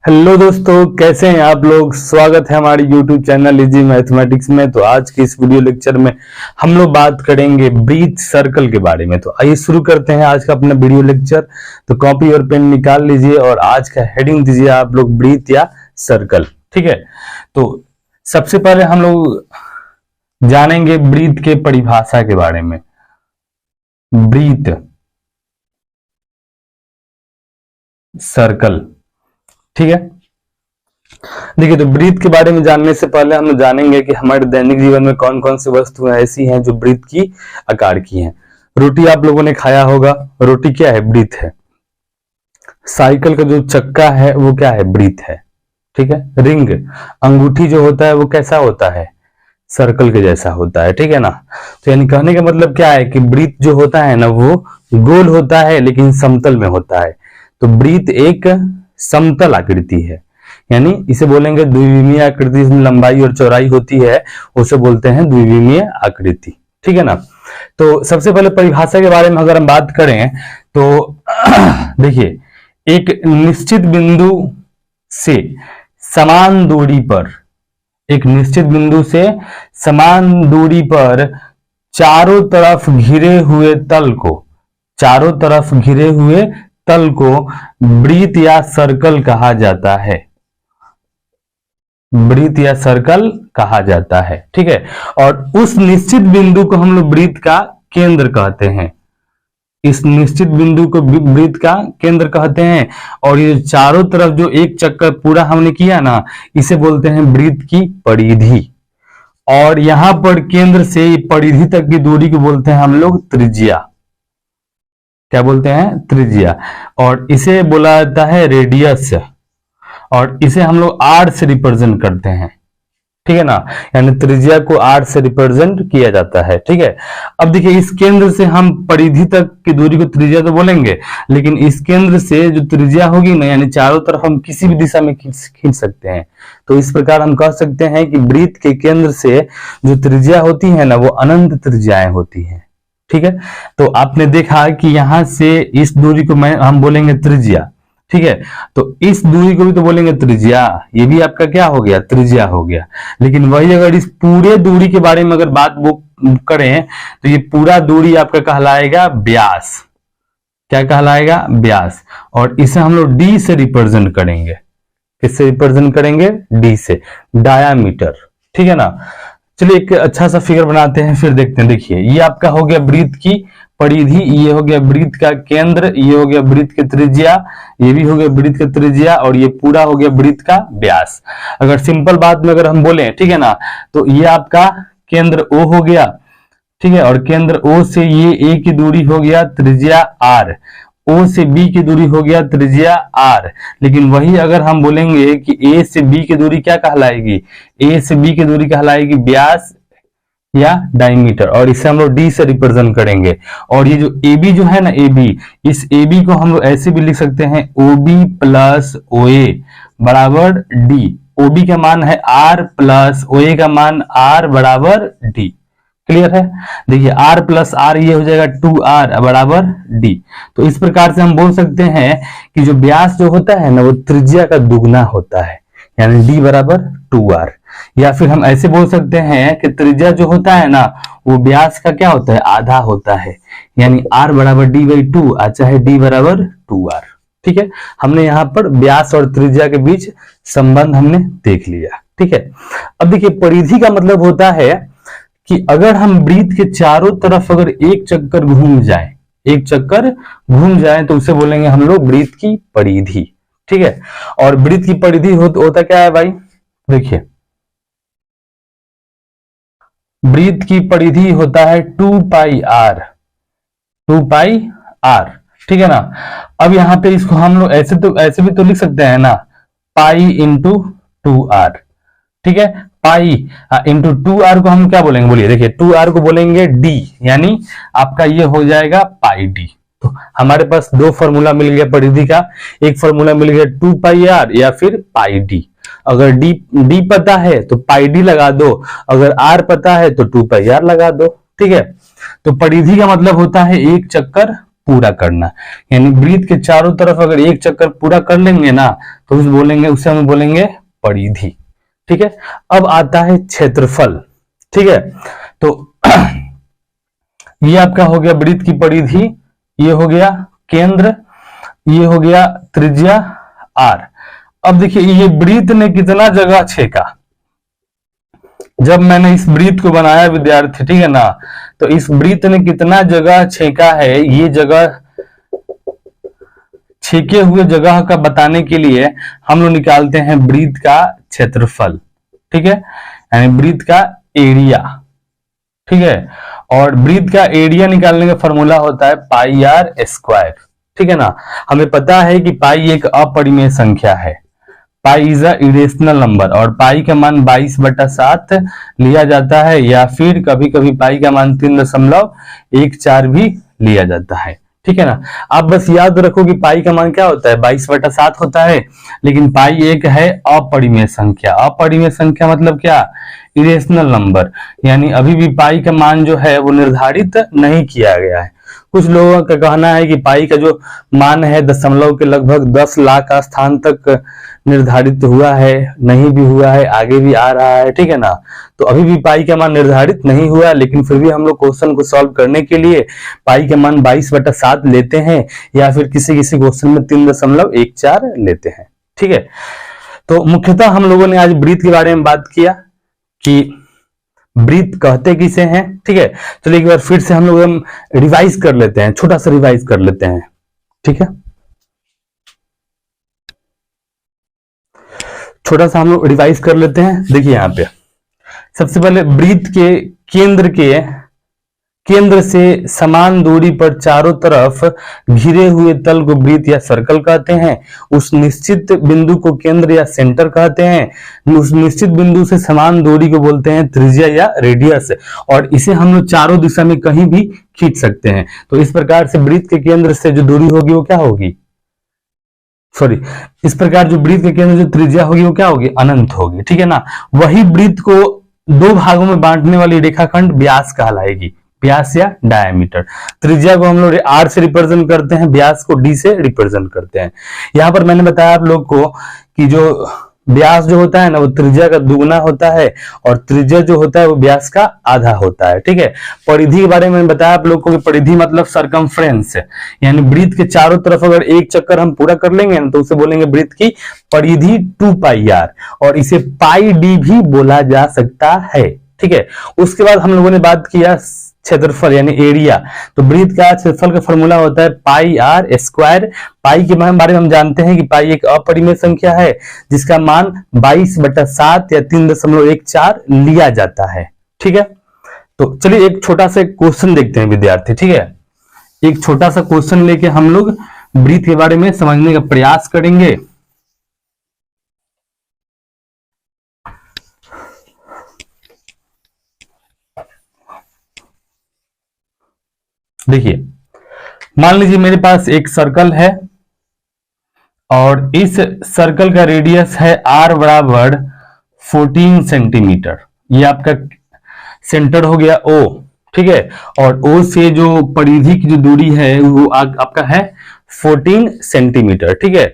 Hello दोस्तों, कैसे हैं आप लोग। स्वागत है हमारे YouTube चैनल इजी मैथमेटिक्स में। तो आज के इस वीडियो लेक्चर में हम लोग बात करेंगे ब्रीथ सर्कल के बारे में। तो आइए शुरू करते हैं आज का अपना वीडियो लेक्चर। तो कॉपी और पेन निकाल लीजिए और आज का हेडिंग दीजिए आप लोग ब्रीथ या सर्कल। ठीक है, तो सबसे पहले हम लोग जानेंगे ब्रीथ के परिभाषा के बारे में। ब्रीथ सर्कल, ठीक है। देखिए, तो ब्रीथ के बारे में जानने से पहले हम लोग जानेंगे कि हमारे दैनिक जीवन में कौन कौन सी वस्तुएं ऐसी हैं जो ब्रीथ की आकार की हैं। रोटी आप लोगों ने खाया होगा, रोटी क्या है? ब्रीथ है। साइकिल का जो चक्का है वो क्या है? ब्रीथ है। ठीक है। रिंग, अंगूठी जो होता है वो कैसा होता है? सर्कल के जैसा होता है। ठीक है ना। तो यानी कहने का मतलब क्या है कि ब्रीथ जो होता है ना वो गोल होता है लेकिन समतल में होता है। तो ब्रीथ एक समतल आकृति है, यानी इसे बोलेंगे द्विविमीय आकृति। इसमें लंबाई और चौड़ाई होती है, उसे बोलते हैं द्विविमीय आकृति। ठीक है ना। तो सबसे पहले परिभाषा के बारे में अगर हम बात करें तो देखिए, एक निश्चित बिंदु से समान दूरी पर, एक निश्चित बिंदु से समान दूरी पर चारों तरफ घिरे हुए तल को, चारों तरफ घिरे हुए तल को ब्रीथ या सर्कल कहा जाता है। ब्रीथ या सर्कल कहा जाता है। ठीक है। और उस निश्चित बिंदु को हम लोग ब्रीथ का केंद्र कहते हैं। इस निश्चित बिंदु को ब्रीथ का केंद्र कहते हैं। और ये चारों तरफ जो एक चक्कर पूरा हमने किया ना, इसे बोलते हैं ब्रीथ की परिधि। और यहां पर केंद्र से परिधि तक की दूरी को बोलते हैं हम लोग त्रिज्या। क्या बोलते हैं? त्रिज्या। और इसे बोला जाता है रेडियस। और इसे हम लोग आर से रिप्रेजेंट करते हैं। ठीक है ना। यानी त्रिज्या को आर से रिप्रेजेंट किया जाता है। ठीक है। अब देखिए, इस केंद्र से हम परिधि तक की दूरी को त्रिज्या तो बोलेंगे, लेकिन इस केंद्र से जो त्रिज्या होगी ना, यानी चारों तरफ हम किसी भी दिशा में खींच सकते हैं। तो इस प्रकार हम कह सकते हैं कि ब्रीथ के केंद्र से जो त्रिज्या होती है ना वो अनंत त्रिज्याएं होती हैं। ठीक है। तो आपने देखा कि यहां से इस दूरी को हम बोलेंगे त्रिज्या। ठीक है। तो इस दूरी को भी तो बोलेंगे त्रिज्या। ये भी आपका क्या हो गया? त्रिज्या हो गया। लेकिन वही अगर इस पूरे दूरी के बारे में अगर बात वो करें तो ये पूरा दूरी आपका कहलाएगा व्यास। क्या कहलाएगा? व्यास। और इसे हम लोग डी से रिप्रेजेंट करेंगे। किससे रिप्रेजेंट करेंगे? डी से, डायामीटर। ठीक है ना। चलिए एक अच्छा सा फिगर बनाते हैं, फिर देखते हैं। देखिए, ये आपका हो गया ब्रीथ की परिधि, ये हो गया ब्रीथ का केंद्र, ये हो गया ब्रीथ की त्रिज्या, ये भी हो गया ब्रीथ की त्रिज्या, और ये पूरा हो गया ब्रीथ का व्यास। अगर सिंपल बात में अगर हम बोले, ठीक है ना, तो ये आपका केंद्र O हो गया। ठीक है। और केंद्र O से ये A की दूरी हो गया त्रिज्या R, O से B की दूरी हो गया त्रिज्या R। लेकिन वही अगर हम बोलेंगे कि A से B की दूरी क्या कहलाएगी? A से B की दूरी कहलाएगी व्यास या डायमीटर। और इसे हम लोग D से रिप्रेजेंट करेंगे। और ये जो AB जो है ना, AB, इस AB को हम लोग ऐसे भी लिख सकते हैं, OB प्लस OA बराबर D। OB का मान है R प्लस OA का मान R बराबर D। क्लियर है? देखिए, R प्लस R ये हो जाएगा 2R बराबर D। तो इस प्रकार से हम बोल सकते हैं कि जो व्यास जो होता है ना वो त्रिज्या का दुगना होता है, यानी D बराबर 2R। या फिर हम ऐसे बोल सकते हैं कि त्रिज्या जो होता है ना वो व्यास का क्या होता है? आधा होता है, यानी R बराबर D/2 चाहे D बराबर 2R। ठीक है। हमने यहाँ पर व्यास और त्रिज्या के बीच संबंध हमने देख लिया। ठीक है। अब देखिए, परिधि का मतलब होता है कि अगर हम ब्रीथ के चारों तरफ अगर एक चक्कर घूम जाए, एक चक्कर घूम जाए, तो उसे बोलेंगे हम लोग ब्रीथ की परिधि। ठीक है। और ब्रीथ की परिधि होता क्या है भाई? देखिए, ब्रीथ की परिधि होता है 2πr। 2πr। ठीक है ना। अब यहां पे इसको हम लोग ऐसे भी तो लिख सकते हैं ना, पाई इंटू 2r। ठीक है। पाई इंटू 2r को हम क्या बोलेंगे? बोलिए। देखिए, 2r को बोलेंगे d, यानी आपका ये हो जाएगा पाई d। तो हमारे पास दो फॉर्मूला मिल गया परिधि का। एक फॉर्मूला मिल गया 2πr या फिर पाई d। अगर d पता है तो पाई d लगा दो, अगर r पता है तो 2πr लगा दो। ठीक है। तो परिधि का मतलब होता है एक चक्कर पूरा करना, यानी वृत्त के चारों तरफ अगर एक चक्कर पूरा कर लेंगे ना तो उसे हम बोलेंगे परिधि। ठीक है, अब आता है क्षेत्रफल। ठीक है, तो ये आपका हो गया वृत्त की परिधि, ये हो गया केंद्र, ये हो गया त्रिज्या r। अब देखिए ये वृत्त ने कितना जगह छेका, जब मैंने इस वृत्त को बनाया विद्यार्थी, ठीक है ना, तो इस वृत्त ने कितना जगह छेका है, ये जगह छेके हुए जगह का बताने के लिए हम लोग निकालते हैं वृत्त का क्षेत्रफल। ठीक है, यानी वृत्त का एरिया। ठीक है, और वृत्त का एरिया निकालने का फॉर्मूला होता है पाई आर स्क्वायर। ठीक है ना, हमें पता है कि पाई एक अपरिमेय संख्या है, pi is a irrational number, और पाई का मान 22/7 लिया जाता है, या फिर कभी कभी पाई का मान 3.14 भी लिया जाता है। ठीक है ना, आप बस याद रखो कि पाई का मान क्या होता है, 22/7 होता है, लेकिन पाई एक है अपरिमेय संख्या। अपरिमेय संख्या मतलब क्या, इरेशनल नंबर, यानी अभी भी पाई का मान जो है वो निर्धारित नहीं किया गया है। कुछ लोगों का कहना है कि पाई का जो मान है दशमलव के लगभग 10 लाख स्थान तक निर्धारित हुआ है, नहीं भी हुआ है, आगे भी आ रहा है। ठीक है ना, तो अभी भी पाई का मान निर्धारित नहीं हुआ, लेकिन फिर भी हम लोग क्वेश्चन को सॉल्व करने के लिए पाई का मान 22/7 लेते हैं, या फिर किसी किसी क्वेश्चन में 3.14 लेते हैं। ठीक है, तो मुख्यतः हम लोगों ने आज वृत्त के बारे में बात किया कि वृत्त कहते किसे हैं। ठीक है, चलिए एक बार फिर से हम लोग रिवाइज कर लेते हैं, छोटा सा रिवाइज कर लेते हैं। ठीक है, छोटा सा हम लोग रिवाइज कर लेते हैं। देखिए यहाँ पे सबसे पहले वृत्त के केंद्र से समान दूरी पर चारों तरफ घिरे हुए तल को वृत्त या सर्कल कहते हैं। उस निश्चित बिंदु को केंद्र या सेंटर कहते हैं। उस निश्चित बिंदु से समान दूरी को बोलते हैं त्रिज्या या रेडियस, और इसे हम लोग चारों दिशा में कहीं भी खींच सकते हैं। तो इस प्रकार से वृत्त के केंद्र से जो दूरी होगी वो क्या होगी, इस प्रकार जो वृत्त के केंद्र जो त्रिज्या होगी वो क्या होगी, अनंत होगी। ठीक है ना, वही वृत्त को दो भागों में बांटने वाली रेखाखंड व्यास कहलाएगी, व्यास या डायमीटर। त्रिज्या को हम लोग r से रिप्रेजेंट करते हैं, व्यास को d से रिप्रेजेंट करते हैं। यहां पर मैंने बताया आप लोग को कि जो व्यास जो होता है ना वो त्रिज्या का दुगना होता है, और त्रिज्या जो होता है वो व्यास का आधा होता है। ठीक है, परिधि के बारे में बताया आप लोग को कि परिधि मतलब सरकमफ्रेंस, यानी वृत्त के चारों तरफ अगर एक चक्कर हम पूरा कर लेंगे ना तो उसे बोलेंगे वृत्त की परिधि 2πr, और इसे पाई डी भी बोला जा सकता है। ठीक है, उसके बाद हम लोगों ने बात किया क्षेत्रफल यानी एरिया। तो वृत्त का क्षेत्रफल का फॉर्मूला होता है पाई आर स्क्वायर। पाई के बारे में हम जानते हैं कि पाई एक अपरिमेय संख्या है जिसका मान 22/7 या 3.14 लिया जाता है। ठीक है, तो चलिए एक छोटा सा क्वेश्चन देखते हैं विद्यार्थी। ठीक है, एक छोटा सा क्वेश्चन लेके हम लोग वृत्त के बारे में समझने का प्रयास करेंगे। देखिए, मान लीजिए मेरे पास एक सर्कल है और इस सर्कल का रेडियस है r बराबर 14 सेंटीमीटर। ये आपका सेंटर हो गया O। ठीक है, और O से जो परिधि की जो दूरी है वो आपका है 14 सेंटीमीटर। ठीक है,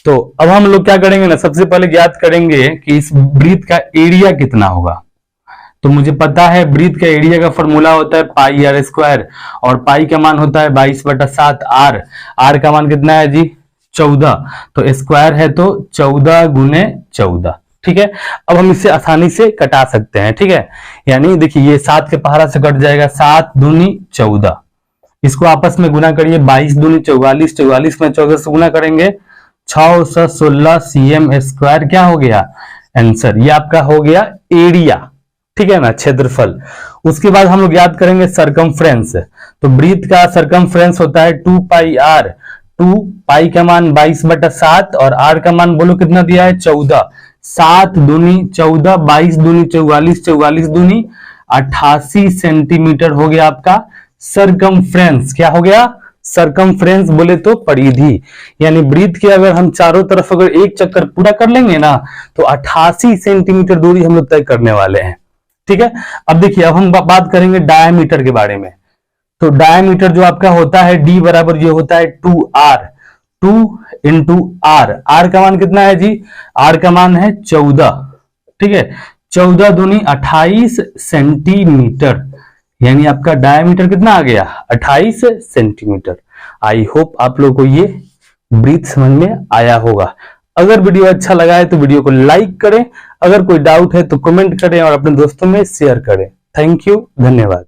तो अब हम लोग क्या करेंगे ना, सबसे पहले ज्ञात करेंगे कि इस वृत्त का एरिया कितना होगा। तो मुझे पता है वृत्त का एरिया का फॉर्मूला होता है पाई आर स्क्वायर, और पाई का मान होता है 22/7 r। r का मान कितना है जी, 14, तो स्क्वायर है तो 14 गुने 14। ठीक है, अब हम इसे आसानी से कटा सकते हैं। ठीक है, यानी देखिए ये 7 के पहाड़ा से कट जाएगा, 7 दूनी 14, इसको आपस में गुना करिए, 22 दूनी 44, 44 में 14 से गुना करेंगे 616 cm स्क्वायर। क्या हो गया आंसर, ये आपका हो गया एरिया। ठीक है ना, क्षेत्रफल। उसके बाद हम लोग याद करेंगे सरकमफ्रेंस। तो वृत्त का सरकमफ्रेंस होता है 2πr। 2 पाई का मान 22/7 और r का मान बोलो कितना दिया है 14। 7 दूनी 14, 22 दूनी 44, 44 दूनी 88 सेंटीमीटर हो गया आपका सरकमफ्रेंस। क्या हो गया, सरकमफ्रेंस बोले तो परिधि, यानी वृत्त के अगर हम चारों तरफ अगर एक चक्कर पूरा कर लेंगे ना तो 88 सेंटीमीटर दूरी हम लोग तय करने वाले हैं। ठीक है, अब देखिए अब हम बात करेंगे डायमीटर के बारे में। तो डायमीटर जो आपका होता है डी बराबर ये होता है 2r, 2 इंटू आर। आर का मान कितना है जी? आर का मान है 14, ठीक है, 14 दूनी 28 सेंटीमीटर, यानी आपका डायमीटर कितना आ गया? 28 सेंटीमीटर। आई होप आप लोगों को ये ब्रीथ समझ में आया होगा। अगर वीडियो अच्छा लगा है तो वीडियो को लाइक करें, अगर कोई डाउट है तो कमेंट करें और अपने दोस्तों में शेयर करें। थैंक यू, धन्यवाद।